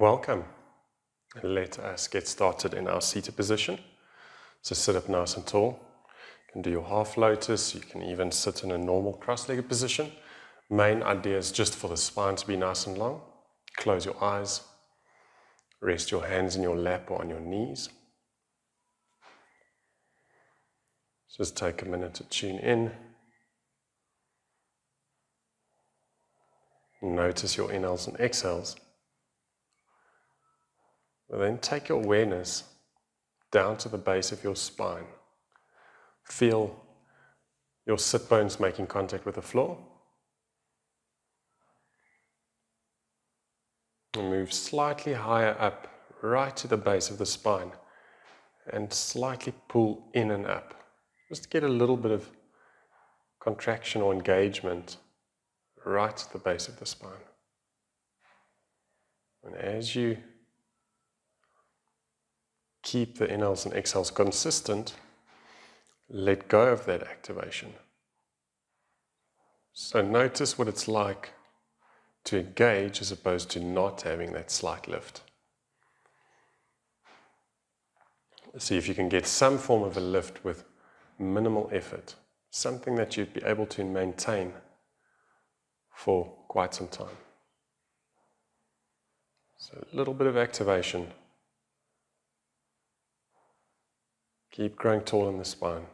Welcome. Let us get started in our seated position. So sit up nice and tall. You can do your half lotus. You can even sit in a normal cross-legged position. Main idea is just for the spine to be nice and long. Close your eyes. Rest your hands in your lap or on your knees. Just take a minute to tune in. Notice your inhales and exhales. But then take your awareness down to the base of your spine. Feel your sit bones making contact with the floor. And move slightly higher up, right to the base of the spine. And slightly pull in and up. Just to get a little bit of contraction or engagement right at the base of the spine. And as you keep the inhales and exhales consistent, let go of that activation. So notice what it's like to engage as opposed to not having that slight lift. See if you can get some form of a lift with minimal effort, something that you'd be able to maintain for quite some time. So a little bit of activation. Keep growing tall in the spine.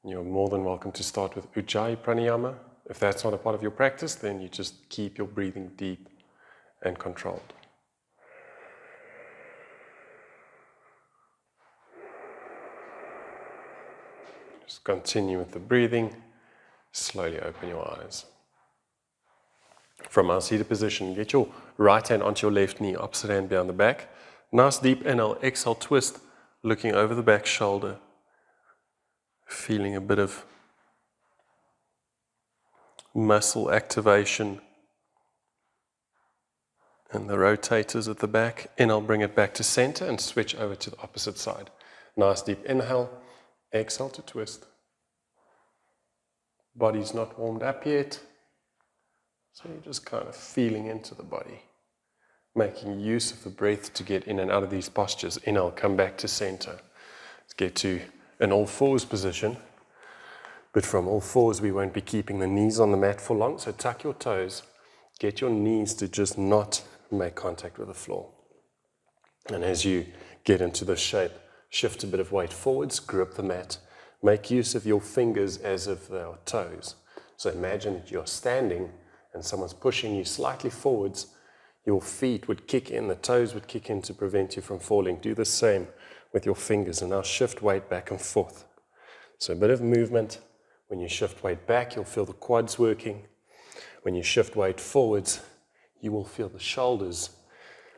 You're more than welcome to start with Ujjayi Pranayama. If that's not a part of your practice, then you just keep your breathing deep and controlled. Just continue with the breathing. Slowly open your eyes. From our seated position, get your right hand onto your left knee, opposite hand behind the back. Nice deep inhale, exhale, twist, looking over the back shoulder. Feeling a bit of muscle activation and the rotators at the back. Inhale, bring it back to center and switch over to the opposite side. Nice deep inhale, exhale to twist. Body's not warmed up yet, so you're just kind of feeling into the body, making use of the breath to get in and out of these postures. Inhale, come back to center. Let's get to an all fours position, but from all fours we won't be keeping the knees on the mat for long, so tuck your toes, get your knees to just not make contact with the floor. And as you get into this shape, shift a bit of weight forwards, grip the mat. Make use of your fingers as if they are toes. So imagine that you're standing and someone's pushing you slightly forwards. Your feet would kick in, the toes would kick in to prevent you from falling. Do the same with your fingers and now shift weight back and forth. So a bit of movement. When you shift weight back, you'll feel the quads working. When you shift weight forwards, you will feel the shoulders,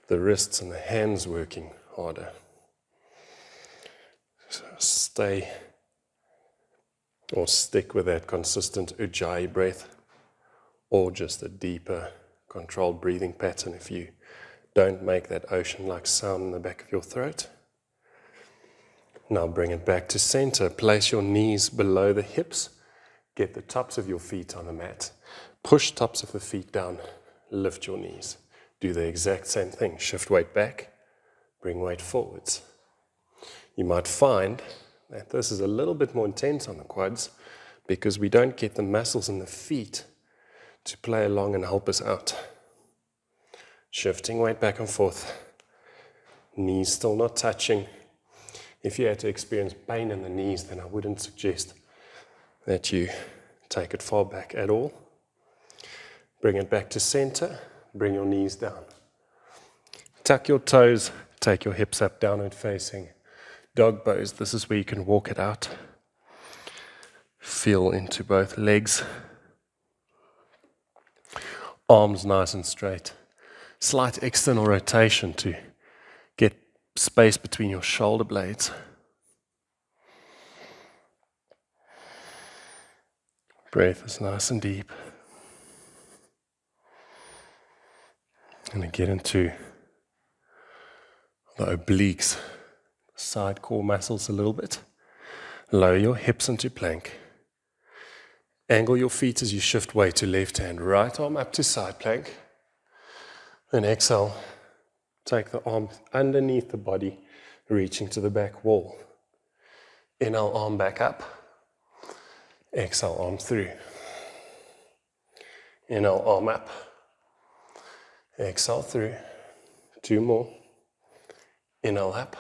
the wrists and the hands working harder. So stay or stick with that consistent Ujjayi breath, or just a deeper, controlled breathing pattern if you don't make that ocean-like sound in the back of your throat. Now bring it back to center. Place your knees below the hips. Get the tops of your feet on the mat. Push tops of the feet down. Lift your knees. Do the exact same thing. Shift weight back. Bring weight forwards. You might find that this is a little bit more intense on the quads because we don't get the muscles in the feet to play along and help us out. Shifting weight back and forth. Knees still not touching. If you had to experience pain in the knees, then I wouldn't suggest that you take it far back at all. Bring it back to center. Bring your knees down. Tuck your toes. Take your hips up, downward facing. Dog pose, this is where you can walk it out. Feel into both legs. Arms nice and straight. Slight external rotation to get space between your shoulder blades. Breath is nice and deep. And then get into the obliques. Side core muscles a little bit. Lower your hips into plank. Angle your feet as you shift weight to left hand. Right arm up to side plank. And exhale, take the arm underneath the body, reaching to the back wall. Inhale, arm back up. Exhale, arm through. Inhale, arm up. Exhale, through. 2 more. Inhale, up.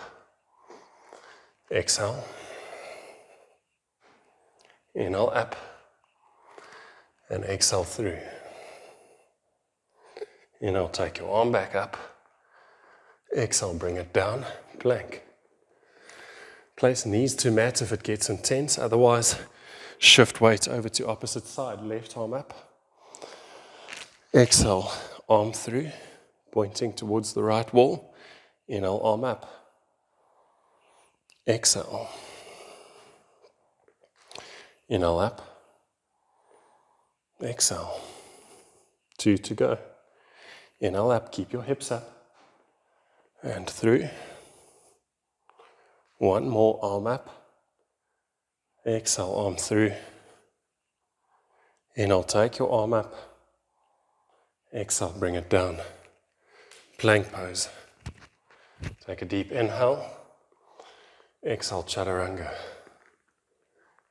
Exhale. Inhale, up. And exhale, through. Inhale, take your arm back up. Exhale, bring it down, plank. Place knees to mat if it gets intense, otherwise shift weight over to opposite side, left arm up. Exhale, arm through, pointing towards the right wall. Inhale, arm up. Exhale. Inhale, up. Exhale. 2 to go. Inhale, up, keep your hips up. And through. 1 more, arm up. Exhale, arm through. Inhale, take your arm up. Exhale, bring it down. Plank pose. Take a deep inhale. Exhale, chaturanga.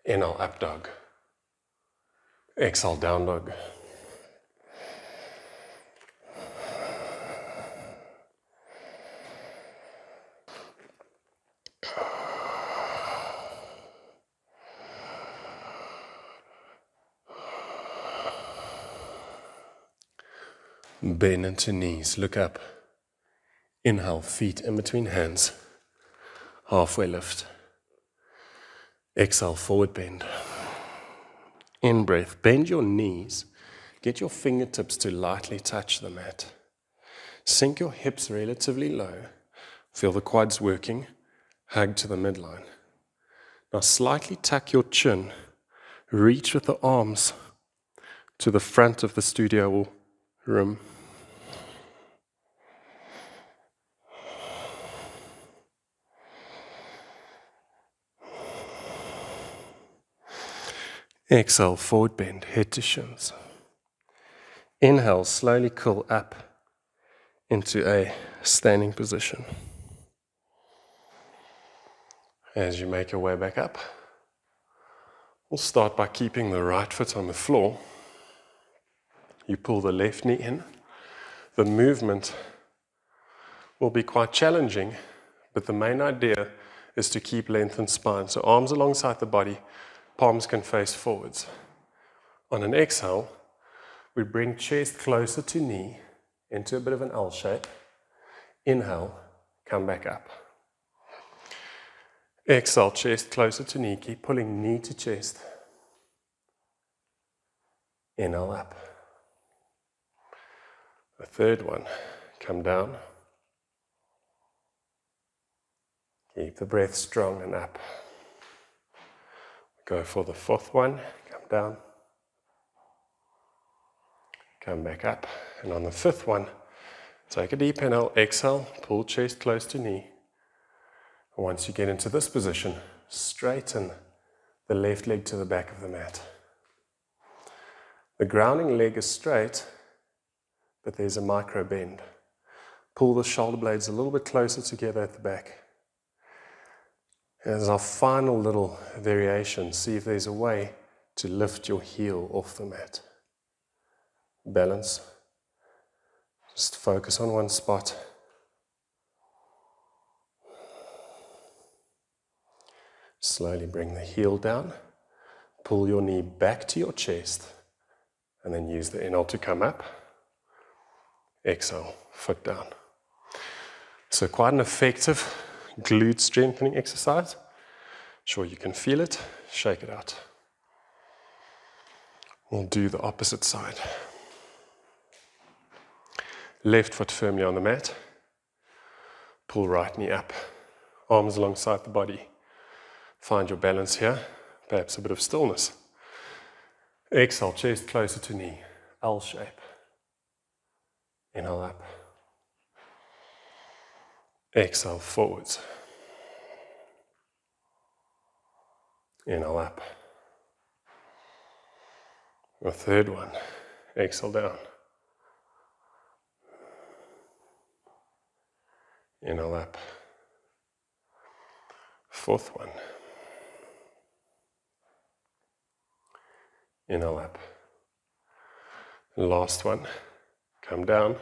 Inhale, up dog. Exhale, down dog. Bend into knees, look up. Inhale, feet in between hands. Halfway lift. Exhale, forward bend. In breath, bend your knees. Get your fingertips to lightly touch the mat. Sink your hips relatively low. Feel the quads working. Hug to the midline. Now slightly tuck your chin. Reach with the arms to the front of the studio room. Exhale, forward bend, head to shins. Inhale, slowly curl up into a standing position. As you make your way back up, we'll start by keeping the right foot on the floor. You pull the left knee in. The movement will be quite challenging, but the main idea is to keep lengthened spine. So arms alongside the body, palms can face forwards. On an exhale, we bring chest closer to knee into a bit of an L shape. Inhale, come back up. Exhale, chest closer to knee. Keep pulling knee to chest. Inhale, up. The third one, come down. Keep the breath strong and up. Go for the fourth one, come down. Come back up. And on the fifth one, take a deep inhale, exhale, pull chest close to knee. Once you get into this position, straighten the left leg to the back of the mat. The grounding leg is straight, but there's a micro bend. Pull the shoulder blades a little bit closer together at the back. As our final little variation, see if there's a way to lift your heel off the mat. Balance. Just focus on one spot. Slowly bring the heel down. Pull your knee back to your chest. And then use the inhale to come up. Exhale, foot down. So quite an effective glute strengthening exercise. Sure you can feel it. Shake it out. We'll do the opposite side. Left foot firmly on the mat. Pull right knee up. Arms alongside the body. Find your balance here. Perhaps a bit of stillness. Exhale, chest closer to knee. L shape. Inhale up. Exhale forwards. Inhale up. The third one. Exhale down. Inhale up. Fourth one. Inhale up. Last one. Come down.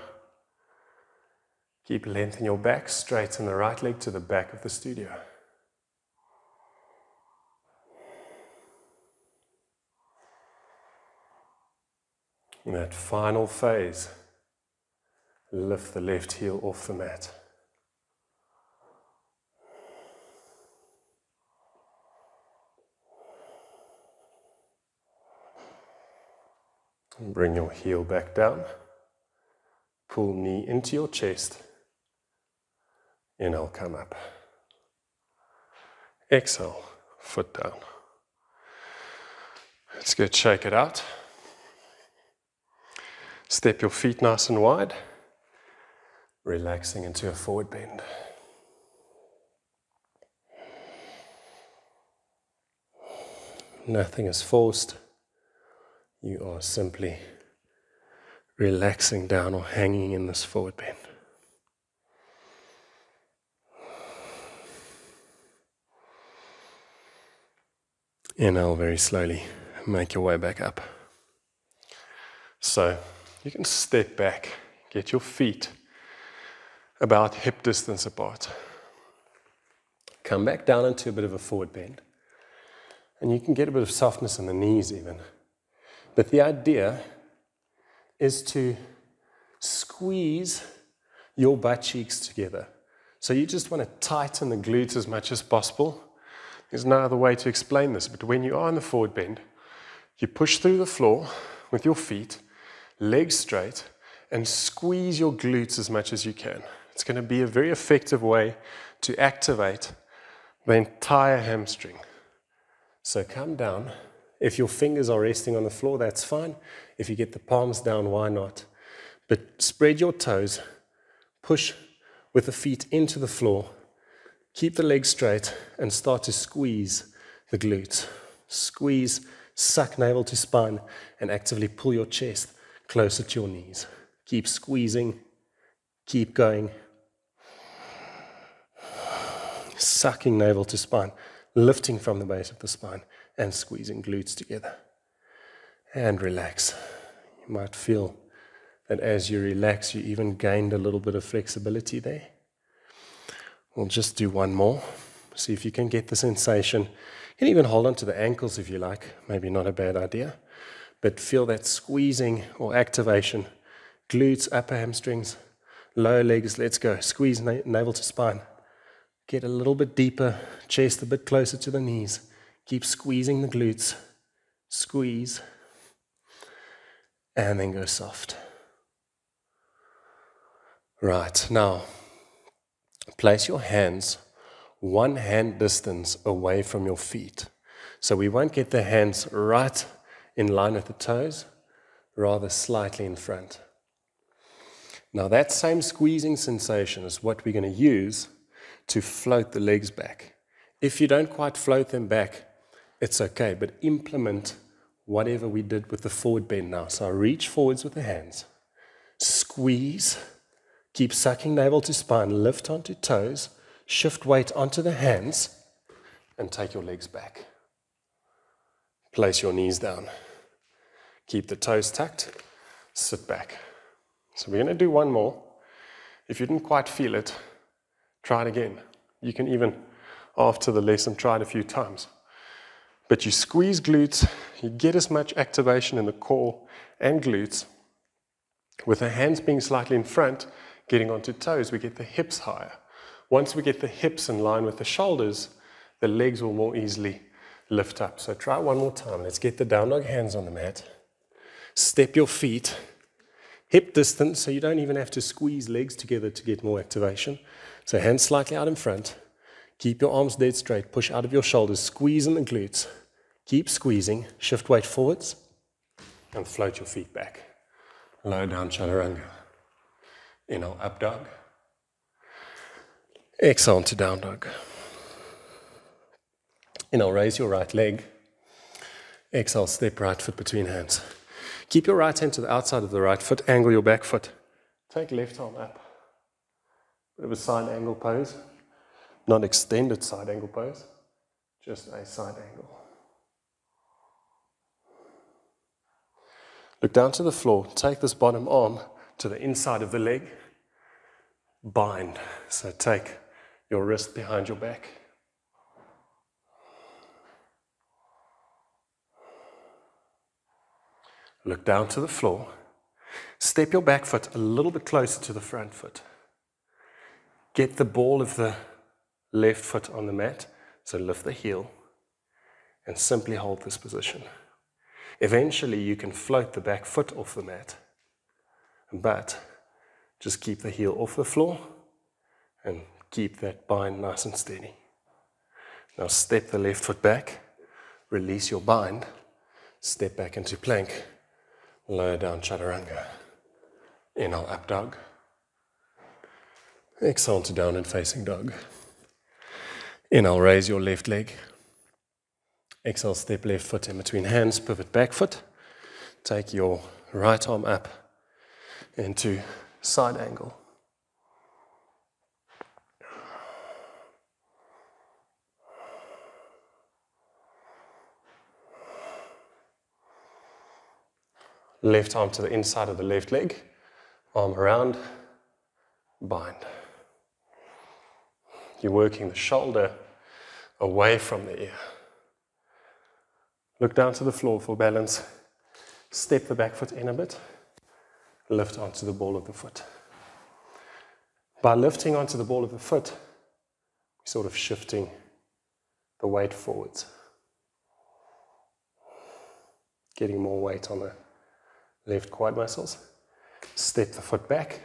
Keep length in your back, straighten the right leg to the back of the studio. In that final phase, lift the left heel off the mat. And bring your heel back down. Pull knee into your chest. Inhale, come up. Exhale, foot down. Let's go shake it out. Step your feet nice and wide, relaxing into a forward bend. Nothing is forced. You are simply relaxing down or hanging in this forward bend. Inhale very slowly, make your way back up. So, you can step back, get your feet about hip distance apart. Come back down into a bit of a forward bend. And you can get a bit of softness in the knees even. But the idea is to squeeze your butt cheeks together. So you just want to tighten the glutes as much as possible. There's no other way to explain this, but when you are in the forward bend, you push through the floor with your feet, legs straight, and squeeze your glutes as much as you can. It's going to be a very effective way to activate the entire hamstring. So come down. If your fingers are resting on the floor, that's fine. If you get the palms down, why not? But spread your toes, push with the feet into the floor, keep the legs straight, and start to squeeze the glutes. Squeeze, suck navel to spine, and actively pull your chest closer to your knees. Keep squeezing, keep going. Sucking navel to spine, lifting from the base of the spine, and squeezing glutes together. And relax. You might feel that as you relax, you even gained a little bit of flexibility there. We'll just do one more. See if you can get the sensation. You can even hold on to the ankles if you like. Maybe not a bad idea. But feel that squeezing or activation. Glutes, upper hamstrings, lower legs. Let's go. Squeeze navel to spine. Get a little bit deeper. Chest a bit closer to the knees. Keep squeezing the glutes. Squeeze. And then go soft. Right, now, place your hands 1 hand distance away from your feet. So we won't get the hands right in line with the toes, rather slightly in front. Now that same squeezing sensation is what we're going to use to float the legs back. If you don't quite float them back, it's okay, but implement whatever we did with the forward bend now. So reach forwards with the hands, squeeze, keep sucking navel to spine, lift onto toes, shift weight onto the hands, and take your legs back. Place your knees down. Keep the toes tucked, sit back. So we're going to do one more. If you didn't quite feel it, try it again. You can even, after the lesson, try it a few times. But you squeeze glutes, you get as much activation in the core and glutes. With the hands being slightly in front, getting onto toes, we get the hips higher. Once we get the hips in line with the shoulders, the legs will more easily lift up. So try one more time. Let's get the down dog, hands on the mat. Step your feet hip distance, so you don't even have to squeeze legs together to get more activation. So hands slightly out in front. Keep your arms dead straight. Push out of your shoulders. Squeeze in the glutes. Keep squeezing. Shift weight forwards. And float your feet back. Low down chaturanga. Inhale, up dog. Exhale to down dog. Inhale, raise your right leg. Exhale, step right foot between hands. Keep your right hand to the outside of the right foot. Angle your back foot. Take left arm up. Bit of a side angle pose. Not extended side angle pose, just a side angle. Look down to the floor, take this bottom arm to the inside of the leg, bind. So take your wrist behind your back. Look down to the floor, step your back foot a little bit closer to the front foot. Get the ball of the left foot on the mat, so lift the heel, and simply hold this position. Eventually you can float the back foot off the mat, but just keep the heel off the floor and keep that bind nice and steady. Now step the left foot back, release your bind, step back into plank, lower down chaturanga. Inhale, up dog. Exhale to downward facing dog. Inhale, raise your left leg. Exhale, step left foot in between hands, pivot back foot. Take your right arm up into side angle. Left arm to the inside of the left leg, arm around, bind. You're working the shoulder away from the ear. Look down to the floor for balance. Step the back foot in a bit. Lift onto the ball of the foot. By lifting onto the ball of the foot, we're sort of shifting the weight forwards. Getting more weight on the left quad muscles. Step the foot back.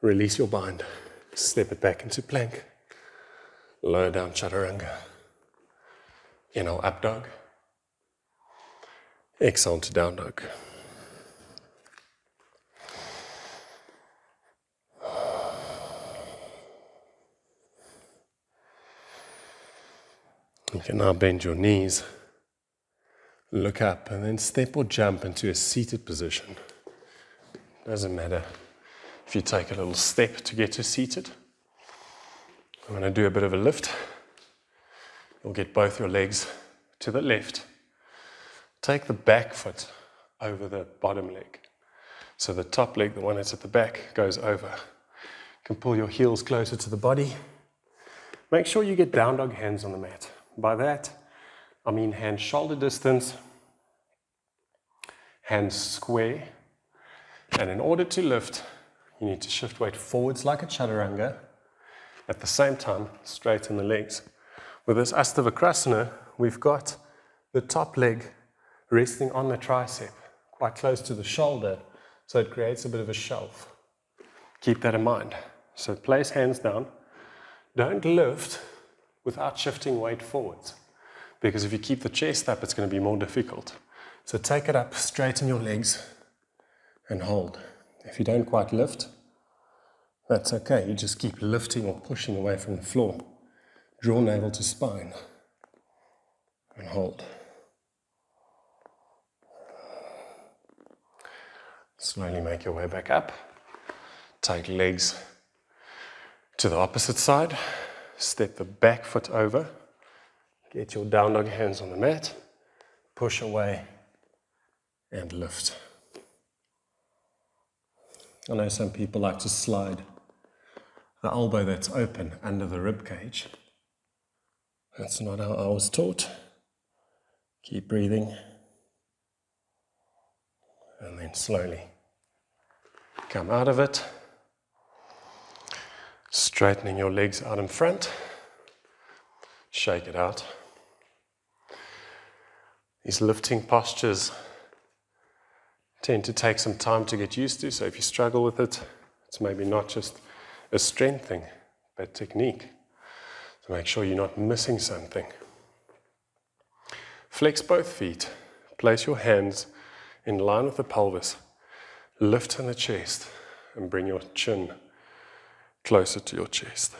Release your bind. Step it back into plank. Lower down chaturanga. Inhale, up dog. Exhale to down dog. You can now bend your knees, look up, and then step or jump into a seated position. Doesn't matter if you take a little step to get to seated. I'm going to do a bit of a lift. You'll get both your legs to the left. Take the back foot over the bottom leg. So the top leg, the one that's at the back, goes over. You can pull your heels closer to the body. Make sure you get down dog hands on the mat. By that, I mean hands shoulder distance, hands square. And in order to lift, you need to shift weight forwards like a chaturanga. At the same time, straighten the legs. With this Astha Vikrasana, we've got the top leg resting on the tricep, quite close to the shoulder, so it creates a bit of a shelf. Keep that in mind. So place hands down. Don't lift without shifting weight forwards, because if you keep the chest up, it's going to be more difficult. So take it up, straighten your legs, and hold. If you don't quite lift, that's okay. You just keep lifting or pushing away from the floor. Draw navel to spine, and hold. Slowly make your way back up. Take legs to the opposite side. Step the back foot over. Get your down dog hands on the mat. Push away and lift. I know some people like to slide the elbow that's open under the rib cage. That's not how I was taught. Keep breathing. And then slowly come out of it. Straightening your legs out in front. Shake it out. These lifting postures tend to take some time to get used to, so if you struggle with it, it's maybe not just a strength thing, but technique. So make sure you're not missing something. Flex both feet. Place your hands in line with the pelvis. Lift in the chest and bring your chin closer to your chest.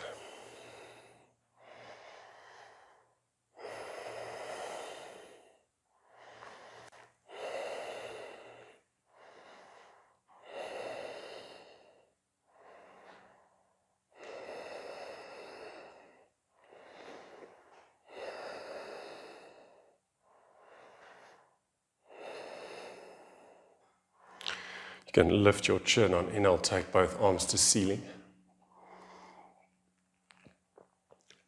You can lift your chin on inhale, take both arms to ceiling.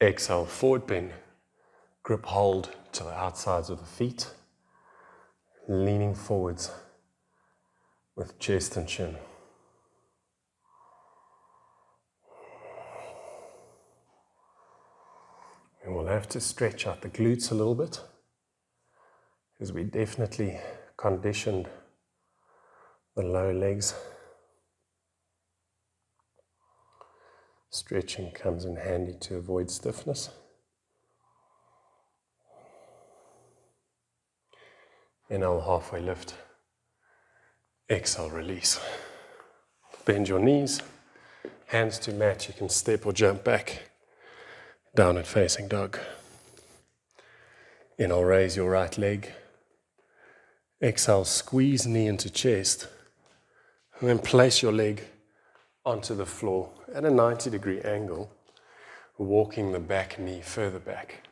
Exhale, forward bend. Grip hold to the outsides of the feet. Leaning forwards with chest and chin. And we'll have to stretch out the glutes a little bit, because we definitely conditioned the lower legs. Stretching comes in handy to avoid stiffness. Inhale, halfway lift. Exhale, release. Bend your knees, hands to mat. You can step or jump back. Downward facing dog. Inhale, raise your right leg. Exhale, squeeze knee into chest. And then place your leg onto the floor at a 90-degree angle, walking the back knee further back.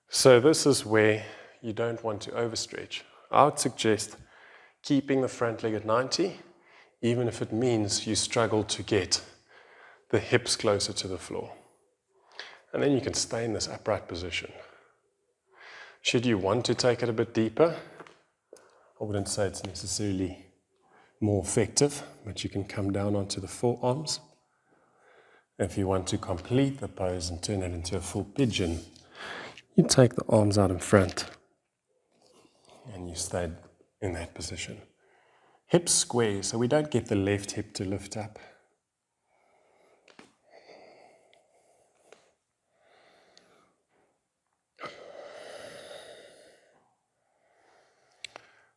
So this is where you don't want to overstretch. I would suggest keeping the front leg at 90, even if it means you struggle to get the hips closer to the floor. And then you can stay in this upright position. Should you want to take it a bit deeper, I wouldn't say it's necessarily more effective, but you can come down onto the forearms. If you want to complete the pose and turn it into a full pigeon, you take the arms out in front and you stay in that position. Hips square, so we don't get the left hip to lift up.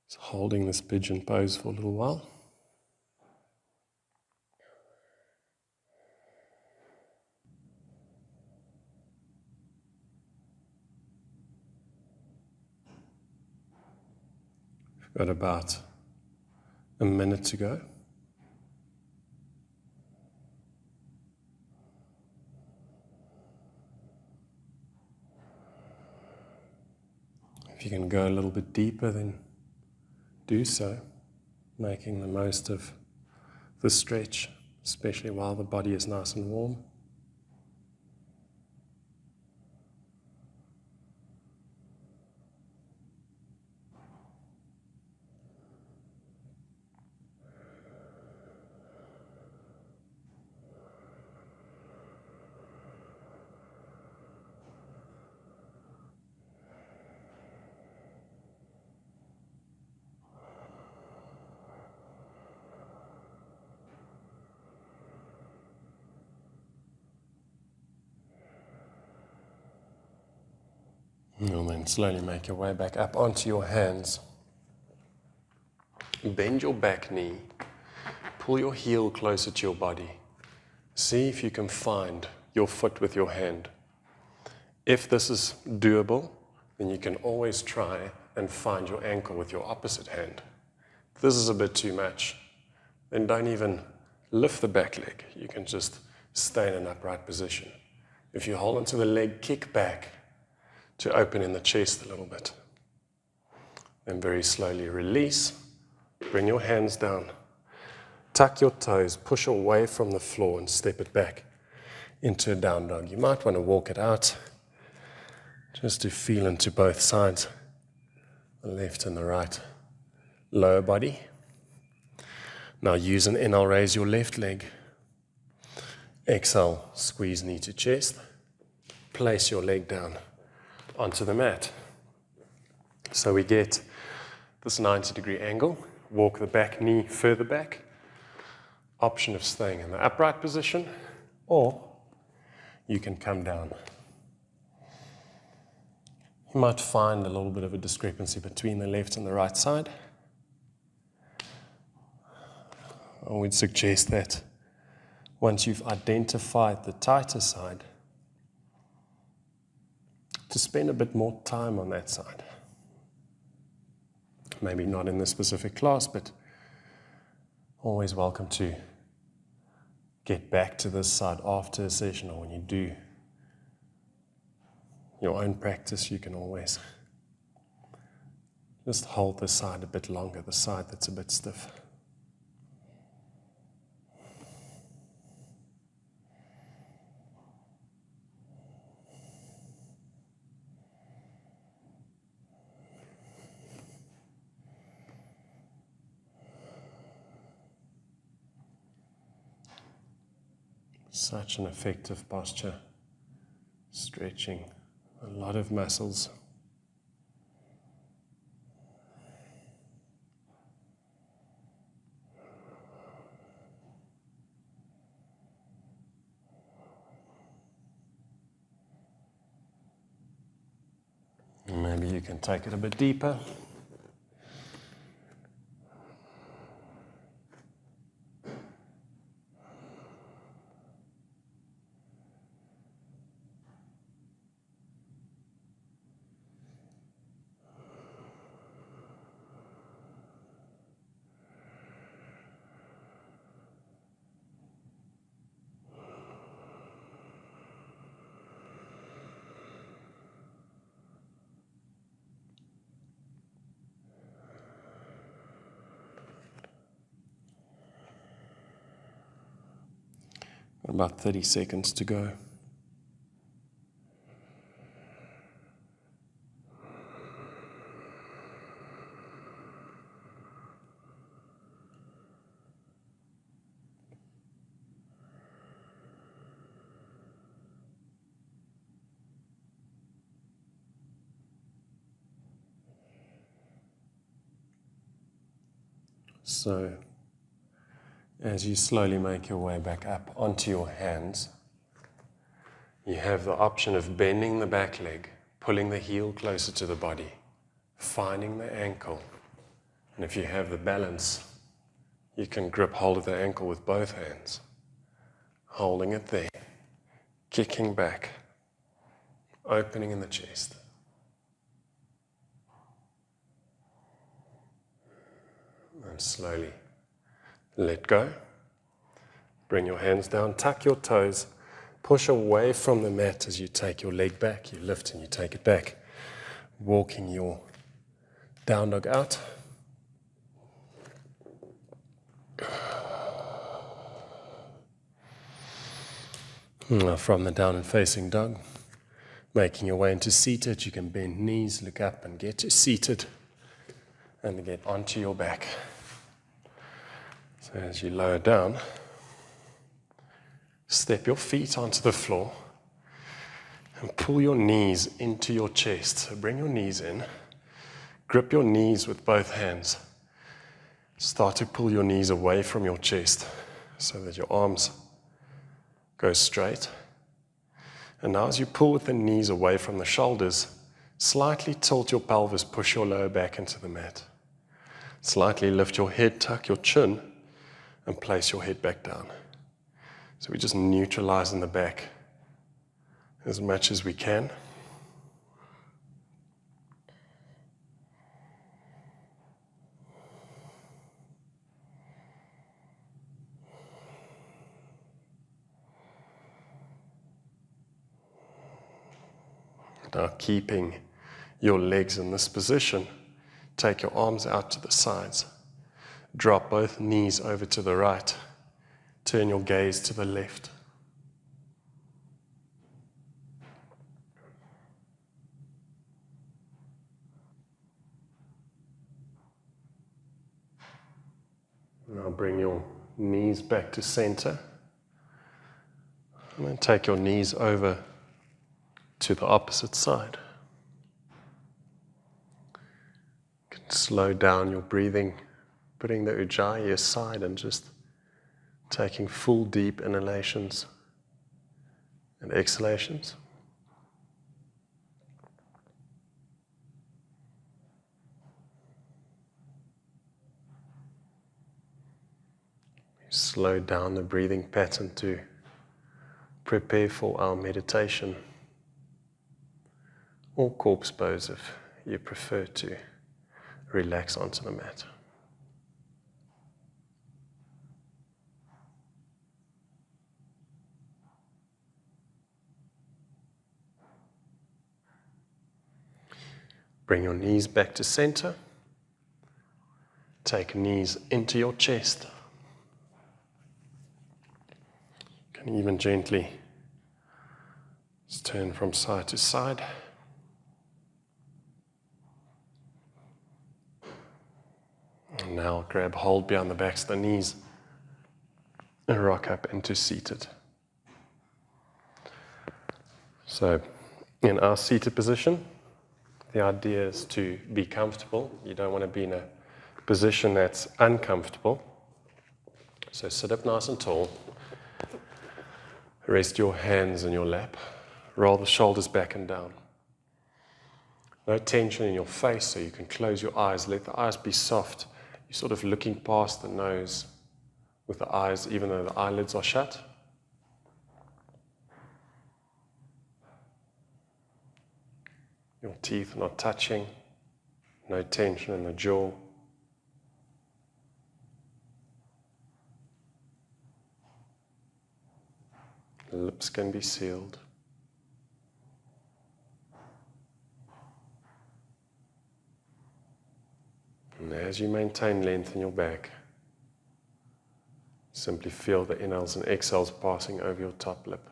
So holding this pigeon pose for a little while. We've got about a minute to go. If you can go a little bit deeper, then do so, making the most of the stretch, especially while the body is nice and warm. And then slowly make your way back up onto your hands. Bend your back knee. Pull your heel closer to your body. See if you can find your foot with your hand. If this is doable, then you can always try and find your ankle with your opposite hand. If this is a bit too much, then don't even lift the back leg. You can just stay in an upright position. If you hold onto the leg, kick back to open in the chest a little bit. Then very slowly release. Bring your hands down. Tuck your toes, push away from the floor and step it back into a down dog. You might want to walk it out just to feel into both sides, the left and the right. Lower body. Now use an inhale, raise your left leg. Exhale, squeeze knee to chest. Place your leg down onto the mat. So we get this 90-degree angle. Walk the back knee further back. Option of staying in the upright position, or you can come down. You might find a little bit of a discrepancy between the left and the right side. I would suggest that once you've identified the tighter side, to spend a bit more time on that side. Maybe not in this specific class, but always welcome to get back to this side after a session, or when you do your own practice, you can always just hold this side a bit longer, the side that's a bit stiff. Such an effective posture, stretching a lot of muscles. Maybe you can take it a bit deeper. About 30 seconds to go. So, as you slowly make your way back up onto your hands, you have the option of bending the back leg, pulling the heel closer to the body, finding the ankle. And if you have the balance, you can grip hold of the ankle with both hands, holding it there, kicking back, opening in the chest. And slowly let go. Bring your hands down, tuck your toes, push away from the mat as you take your leg back. You lift and you take it back, walking your down dog out. Now from the down and facing dog, making your way into seated, you can bend knees, look up and get to seated, and then get onto your back. So as you lower down, step your feet onto the floor and pull your knees into your chest. So bring your knees in, grip your knees with both hands. Start to pull your knees away from your chest so that your arms go straight. And now as you pull with the knees away from the shoulders, slightly tilt your pelvis, push your lower back into the mat. Slightly lift your head, tuck your chin, and place your head back down. So we just neutralize in the back as much as we can. Now keeping your legs in this position, take your arms out to the sides. Drop both knees over to the right. Turn your gaze to the left. Now bring your knees back to center. And then take your knees over to the opposite side. You can slow down your breathing, putting the ujjayi aside and just taking full deep inhalations and exhalations. Slow down the breathing pattern to prepare for our meditation, or corpse pose if you prefer to relax onto the mat. Bring your knees back to center. Take knees into your chest. You can even gently just turn from side to side. And now grab hold behind the backs of the knees and rock up into seated. So in our seated position, the idea is to be comfortable. You don't want to be in a position that's uncomfortable. So sit up nice and tall. Rest your hands in your lap. Roll the shoulders back and down. No tension in your face, so you can close your eyes. Let the eyes be soft. You're sort of looking past the nose with the eyes, even though the eyelids are shut. Your teeth are not touching. No tension in the jaw. The lips can be sealed. And as you maintain length in your back, simply feel the inhales and exhales passing over your top lip.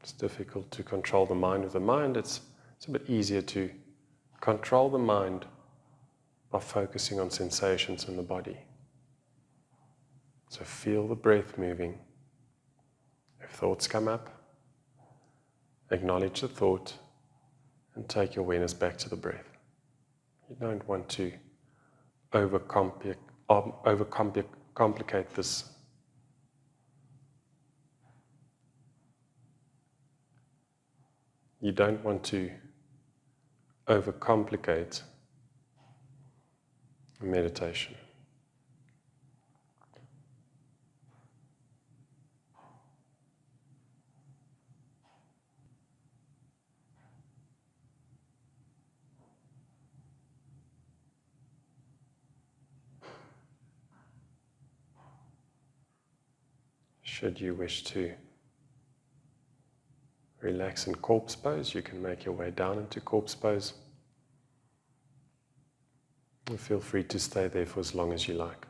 It's difficult to control the mind with the mind. It's a bit easier to control the mind by focusing on sensations in the body. So feel the breath moving. If thoughts come up, acknowledge the thought and take your awareness back to the breath. You don't want to overcomplicate this. You don't want to overcomplicate meditation. Should you wish to relax in corpse pose, you can make your way down into corpse pose. And feel free to stay there for as long as you like.